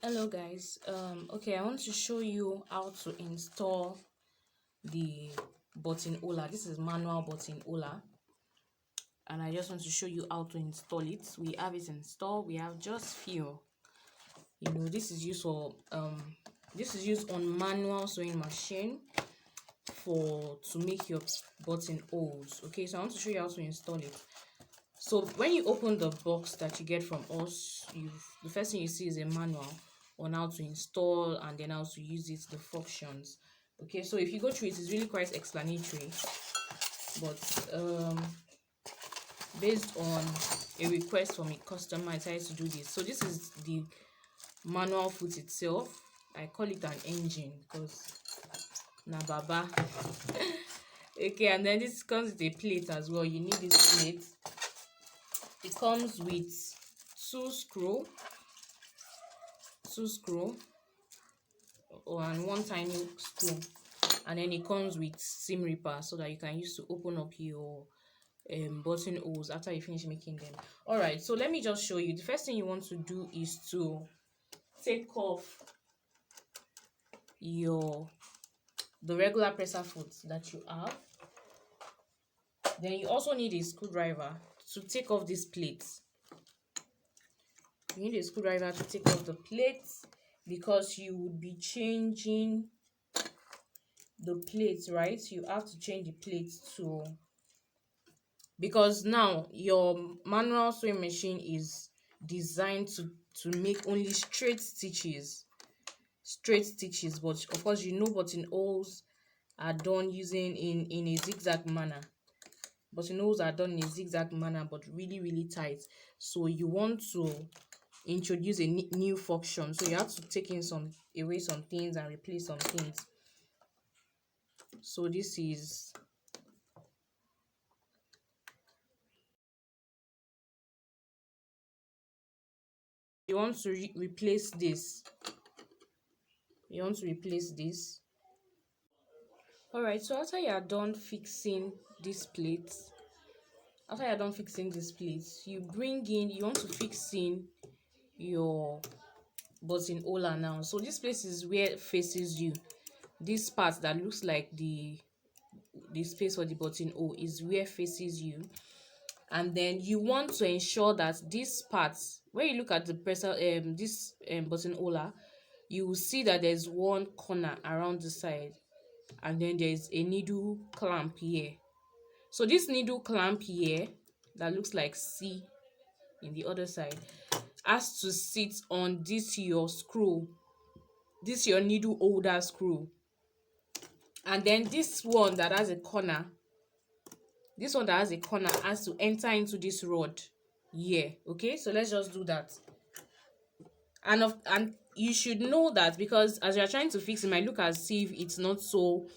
Hello guys, okay, I want to show you how to install the buttonholer. This is manual buttonholer, and I just want to show you how to install it. We have it installed. We have just few. This is used for this is used on manual sewing machine to make your buttonholes. Okay, so I want to show you how to install it. So when you open the box that you get from us, the first thing you see is a manual on how to install and then how to use it, the functions. Okay, so if you go through it, it's really quite explanatory, but based on a request from a customer, I decided to do this. So this is the manual foot itself. I call it an engine because na baba. Okay, and then this comes with a plate as well. You need this plate. It comes with two screw and one tiny screw, and then it comes with seam ripper so that you can use to open up your buttonholes after you finish making them. All right, so let me just show you. The first thing you want to do is to take off the regular presser foot that you have. Then you also need a screwdriver to take off this plate. You need a screwdriver to take off the plate because you would be changing the plate, right? You have to change the plate because now your manual sewing machine is designed to make only straight stitches, but of course buttonholes are done using in a zigzag manner. Buttonholes are done in a zigzag manner, but really tight. So you want to introduce a new function, so you have to take in away some things and replace some things. So this is you want to replace this. All right, so after you are done fixing this plate, you want to fix in your buttonholer now. So this place is where it faces you. This part that looks like the space for the buttonhole is where it faces you, and then you want to ensure that this part, when you look at the presser this buttonholer, you will see that there's one corner around the side, and then there's a needle clamp here. So this needle clamp here that looks like C in the other side has to sit on this your needle holder screw, and then this one that has a corner has to enter into this rod here. Okay, so let's just do that. And you should know that, because as you're trying to fix it, might look as if it's not so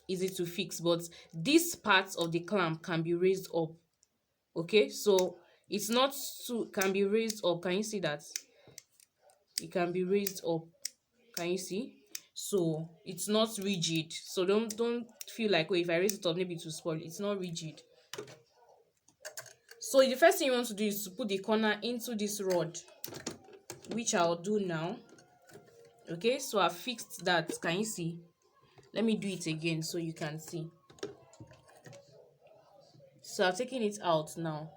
easy to fix, but this part of the clamp can be raised up. Okay, so it's not can be raised up. Can you see that? It can be raised up. Can you see? So it's not rigid. So don't feel like, oh, if I raise it up, maybe it will spoil. It's not rigid. So the first thing you want to do is to put the corner into this rod, which I'll do now. Okay, so I fixed that. Can you see? Let me do it again so you can see. So I've taken it out now.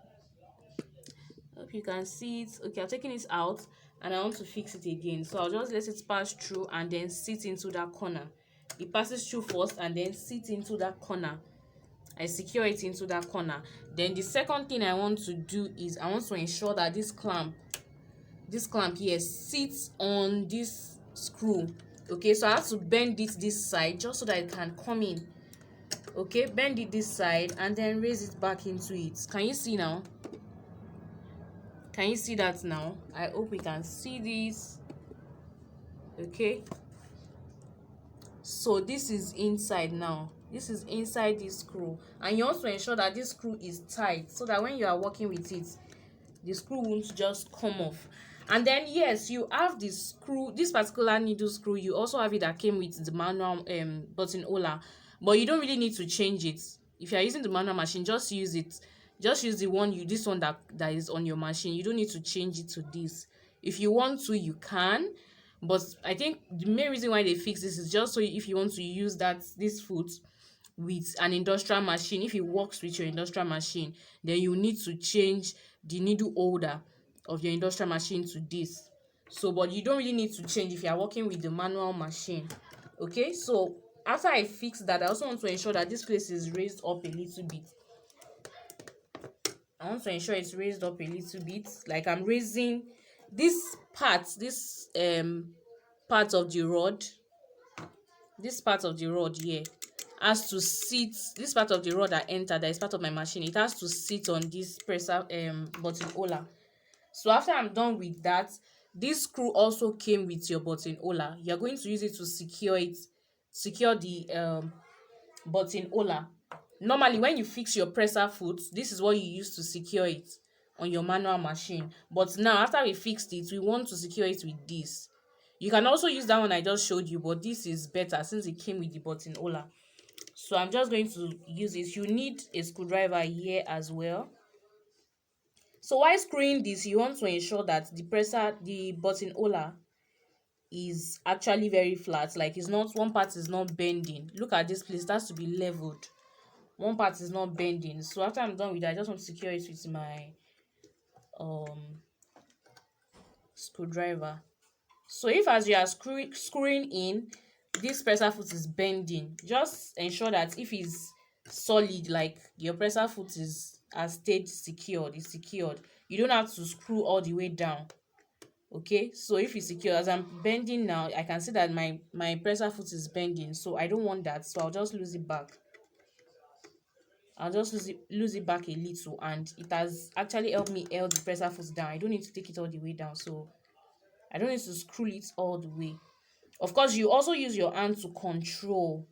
Hope you can see it. Okay, I've taken it out and I want to fix it again. So I'll just let it pass through and then sit into that corner. It passes through first and then sit into that corner. I secure it into that corner. Then the second thing I want to do is I want to ensure that this clamp here sits on this screw. Okay, so I have to bend it this side just so that it can come in. Okay, bend it this side and then raise it back into it. Can you see now? Can you see that now? I hope we can see this. Okay, so this is inside now. This is inside this screw, and you also ensure that this screw is tight so that when you are working with it, the screw won't just come off. And then yes, you have this particular needle screw. You also have it that came with the manual buttonholer, but you don't really need to change it. If you are using the manual machine, just use it. Just use this one that is on your machine. You don't need to change it to this. If you want to, you can, But I think the main reason why they fix this is just so if you want to use this foot with an industrial machine, if it works with your industrial machine, then you need to change the needle holder of your industrial machine to this. So but you don't really need to change if you are working with the manual machine. Okay, so after I fix that, I also want to ensure that this place is raised up a little bit. I want to ensure it's raised up a little bit, like I'm raising this part, part of the rod, this part of the rod here has to sit, this part of the rod that entered, that is part of my machine, it has to sit on this presser buttonholer. So after I'm done with that, this screw also came with your buttonholer. You're going to use it to secure the buttonholer. Normally when you fix your presser foot, this is what you use to secure it on your manual machine. But now after we fixed it, we want to secure it with this. You can also use that one I just showed you, but this is better since it came with the buttonholer. So I'm just going to use it. You need a screwdriver here as well. So while screwing this, you want to ensure that the buttonholer is actually very flat. Like it's not, one part is not bending. Look at this place, it has to be leveled. One part is not bending. So after I'm done with that, I just want to secure it with my screwdriver. So if as you are screwing in, this presser foot is bending, just ensure that if it's solid, like your presser foot has stayed secured, is secured, you don't have to screw all the way down. Okay, so if it's secure, as I'm bending now, I can see that my presser foot is bending, so I don't want that. So I'll just lose it back. I'll just lose it back a little, and it has actually helped me hold the presser foot down. I don't need to take it all the way down, so I don't need to screw it all the way. Of course, you also use your hand to control.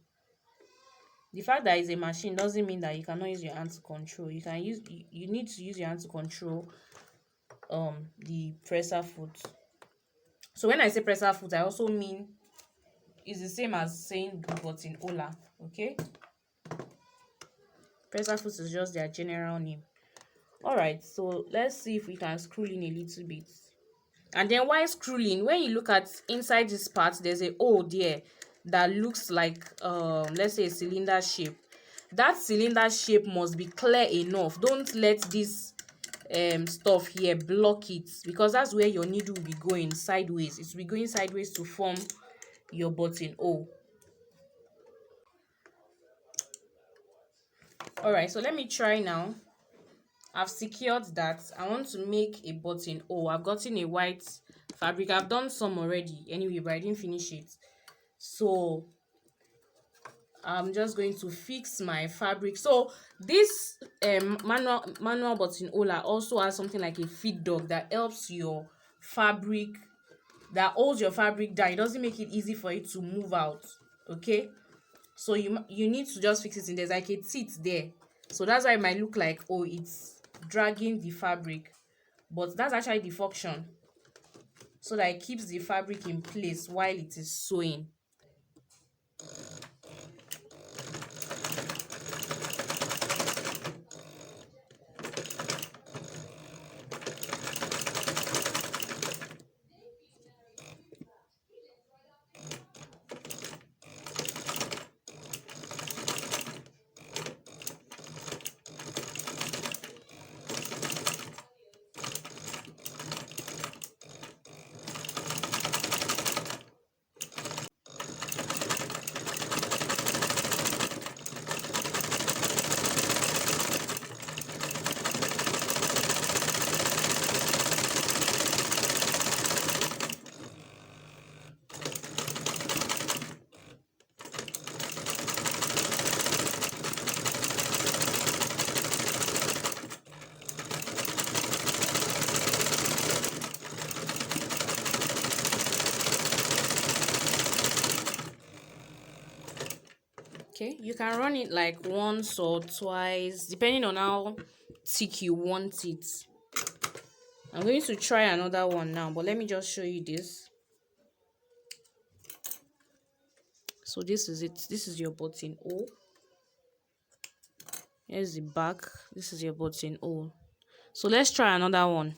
The fact that it's a machine doesn't mean that you cannot use your hand to control. You need to use your hand to control the presser foot. So when I say presser foot, I also mean it's the same as saying the buttonholer. Okay, presser foot is just their general name. All right, so let's see if we can screw in a little bit. And then while screwing, when you look at inside this part, there's a hole there that looks like let's say a cylinder shape. That cylinder shape must be clear enough. Don't let this stuff here block it, because that's where your needle will be going sideways. It will be going sideways to form your buttonhole. All right, so let me try now. I've secured that. I want to make a buttonhole. I've gotten a white fabric. I've done some already anyway, but I didn't finish it. So I'm just going to fix my fabric. So this manual buttonholer also has something like a feed dog that helps your fabric, that holds your fabric down. It doesn't make it easy for it to move out. Okay, so you need to just fix it in. There's like a teeth there, so that's why it might look like, oh, it's dragging the fabric, but that's actually the function, so that it keeps the fabric in place while it is sewing. Okay, you can run it like once or twice depending on how thick you want it. I'm going to try another one now, but let me just show you this. So this is it. This is your buttonhole. Here's the back. This is your buttonhole. So let's try another one.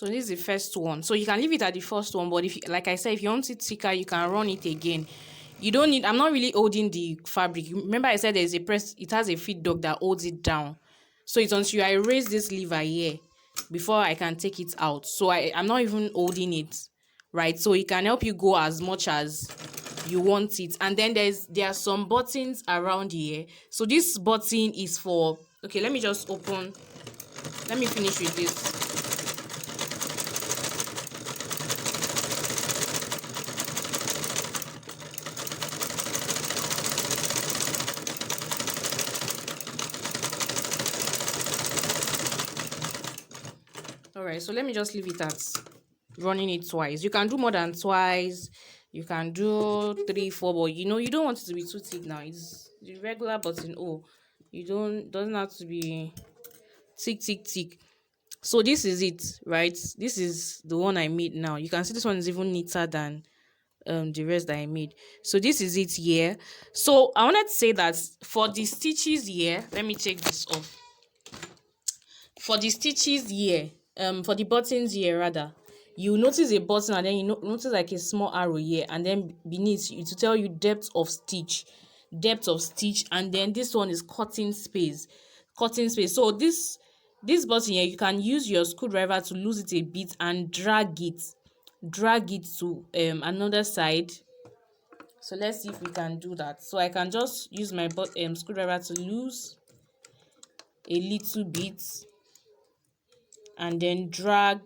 So this is the first one. So you can leave it at the first one, but if you, like I said, if you want it thicker, you can run it again. You don't need, I'm not really holding the fabric. Remember I said there's a press, it has a feed dog that holds it down. So it's until I raise this lever here before I can take it out. So I'm not even holding it, right? So it can help you go as much as you want it. And then there are some buttons around here. So this button is for, okay, let me just open, let me finish with this. All right, so let me just leave it at running it twice. You can do more than twice. You can do 3, 4, but you don't want it to be too thick now. It's the regular button. Oh, you don't doesn't have to be thick, thick, thick. So this is it, right? This is the one I made now. You can see this one is even neater than the rest that I made. So this is it here. So I wanted to say that for the stitches here, let me take this off. For the stitches here, for the buttons here rather, you notice a button and then you notice like a small arrow here, and then beneath it to tell you depth of stitch, and then this one is cutting space. So this button here, you can use your screwdriver to lose it a bit and drag it to another side. So let's see if we can do that. So I can just use my screwdriver to lose a little bit and then drag.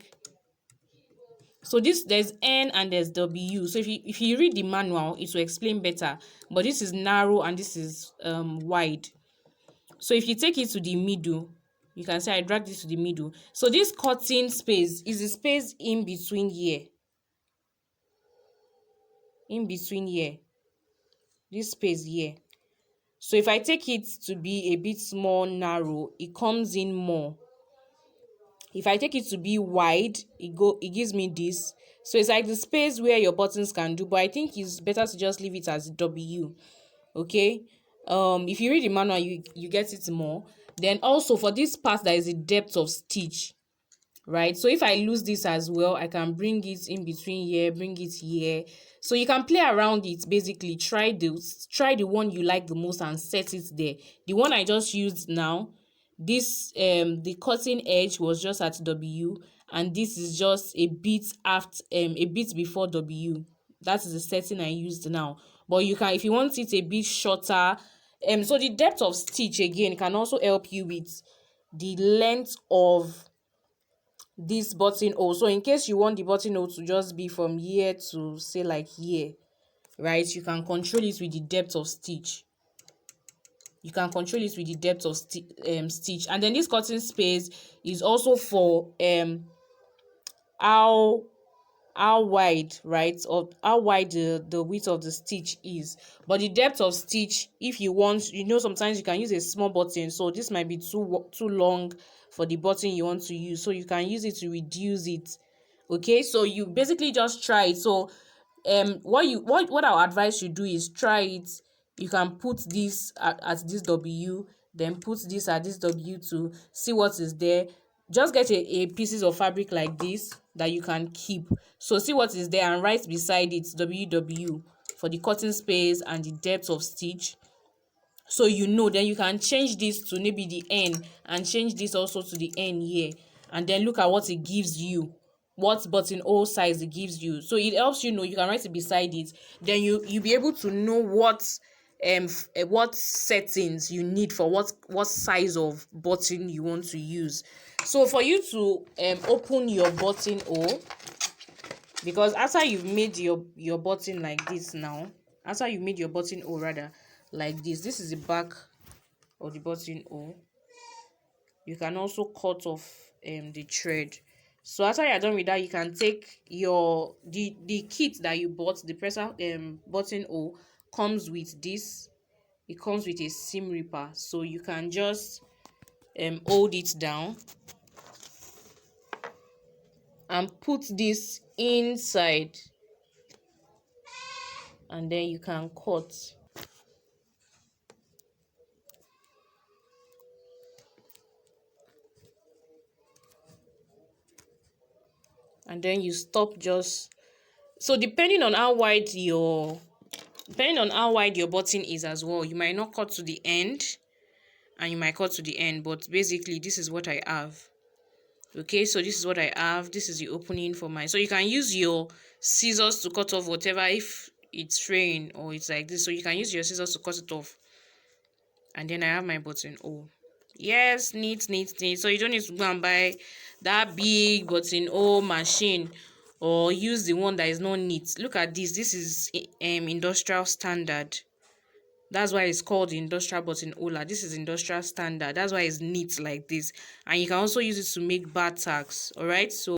So there's N and there's W. So if you read the manual, it will explain better, but this is narrow and this is wide. So if you take it to the middle, you can say I drag this to the middle. So this cutting space is the space in between here, this space here. So if I take it to be a bit more narrow, it comes in more. If I take it to be wide, it gives me this. So it's like the space where your buttons can do, but I think it's better to just leave it as W. Okay. If you read the manual, you get it more. Then also for this part, there is a depth of stitch, right? So if I lose this as well, I can bring it in between here, bring it here. So you can play around it. Basically try the one you like the most and set it there. The one I just used now, this the cutting edge was just at W, and this is just a bit after a bit before W. That is the setting I used now. But you can, if you want it a bit shorter, so the depth of stitch again can also help you with the length of this buttonhole. So in case you want the buttonhole to just be from here to say like here, right, you can control it with the depth of stitch. Stitch. And then this cutting space is also for how wide, right, or how wide the width of the stitch is. But the depth of stitch, if you want, sometimes you can use a small button, so this might be too long for the button you want to use, so you can use it to reduce it. Okay, so you basically just try it. So what I would advise you do is try it. You can put this at this W, then put this at this W to see what is there. Just get a pieces of fabric like this that you can keep. So see what is there and write beside it WW for the cutting space and the depth of stitch. So then you can change this to maybe the N and change this also to the N here, and then look at what it gives you, what buttonhole size it gives you. So it helps you can write it beside it. Then you'll be able to know what settings you need for what size of button you want to use. So for you to open your buttonhole, because after you've made your button like this now, after you made your buttonhole rather like this is the back of the buttonhole. You can also cut off the thread. So after you're done with that, you can take the kit that you bought. The presser buttonhole comes with this. It comes with a seam ripper, so you can just hold it down and put this inside, and then you can cut. and then you stop just so depending on how wide your button is as well, you might not cut to the end and you might cut to the end, but basically this is what I have. Okay, so this is what I have. This is the opening for mine. So you can use your scissors to cut off whatever, if it's fraying or it's like this, so you can use your scissors to cut it off. And then I have my buttonhole. Yes, neat. So you don't need to go and buy that big buttonhole machine or use the one that is not neat. Look at this. This is industrial standard. That's why it's called the industrial buttonholer. This is industrial standard. That's why it's neat like this. And you can also use it to make bar tags. All right. So